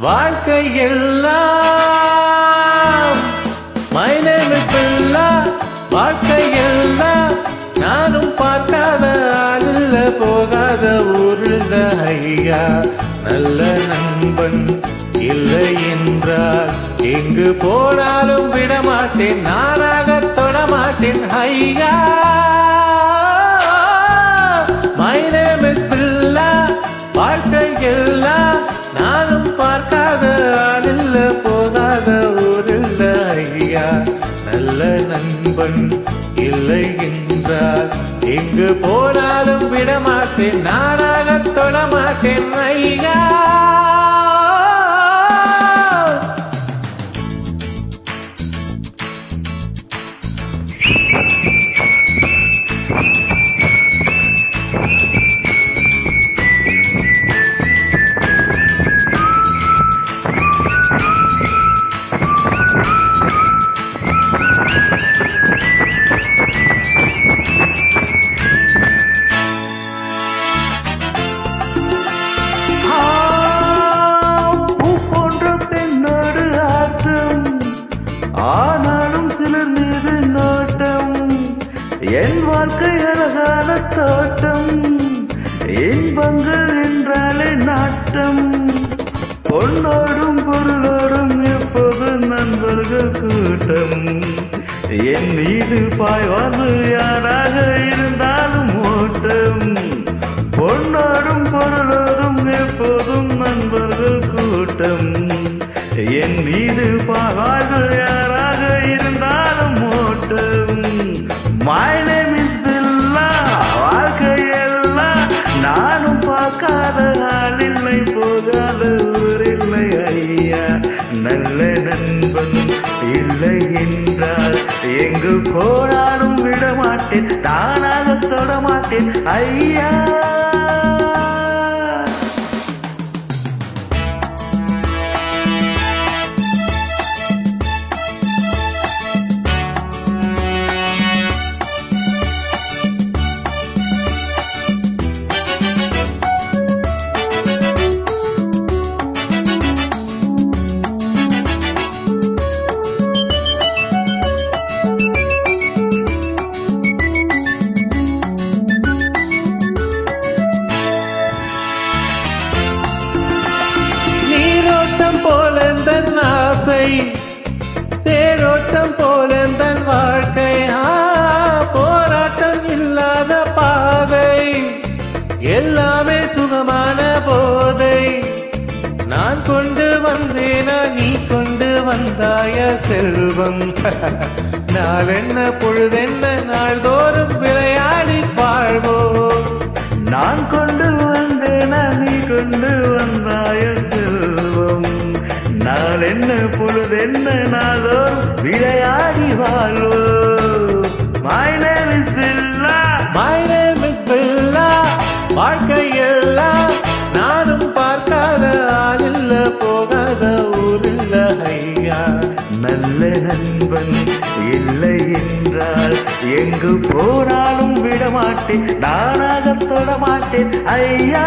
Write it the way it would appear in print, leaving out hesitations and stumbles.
வாழ்க்கை எல்லாம் my name is பில்லா. வாழ்க்கை எல்லாம் நானும் பார்க்காத ஆளுல போகாத ஊருல ஐயா. நல்ல நண்பன் இல்லை என்றால் எங்கு போனாலும் விடமாட்டேன், நானாக தொடமாட்டேன் ஐயா. my name is பில்லா. வாழ்க்கை எல்லாம் நானும் பார்க்காத ஆளில்ல போகாத ஊரில்ல ஐயா. நல்ல நண்பன் இல்லை என்றால் எங்கு போனாலும் விடமாட்டேன், நானாக தொடமாட்டேன் ஐயா. ஆனாலும் சிலர் மீது நோட்டம், என் வாழ்க்கை அழகான தோட்டம், இன்பங்கள் என்றாலே நாட்டம். பொன்னோடும் பொருளோடும் எப்போது நண்பர்கள் கூட்டம், என் மீது பாய்வாது யாராக இருந்தாலும் ஓட்டம். பொன்னோடும் பொருளோடும் எப்போதும் நண்பர்கள் கூட்டம், என் மீது பாய்வார்கள் யாராக இருந்தாலும் ஓட்டம். my name is பில்லா. வாழ்க்கையெல்லாம் நானும் பார்க்காத ஆளில்லை போகாத ஊரில்லை ஐயா. நல்ல நண்பன் இல்லை என்றால் எங்கு போனாலும் விடமாட்டேன், தானாக தொடமாட்டேன் ஐயா. தேரோட்டம் போல தன் வாழ்க்கை, போராட்டம் இல்லாத பாதை, எல்லாமே சுகமான போதை. நான் கொண்டு வந்தேனா நீ கொண்டு வந்தாய செல்வம். நாளென்ன பொழுதென்ன நாள்தோறும் விளையாடி வாழ்வோம். நான் கொண்டு வந்தேனா நீ கொண்டு வந்தாய செல்வம், நாள் என்ன பொழுதென்ன நாளோர் விளையாடி வாழ்வோ. my name is Billa. my name is பில்லா. வாழ்க்கை எல்லாம் நானும் பார்க்காத ஆளில்ல போகாத ஊரில்ல ஐயா. நல்ல நண்பன் இல்லை என்றால் எங்கு போனாலும் விடமாட்டேன், நானாக தொடமாட்டேன் ஐயா.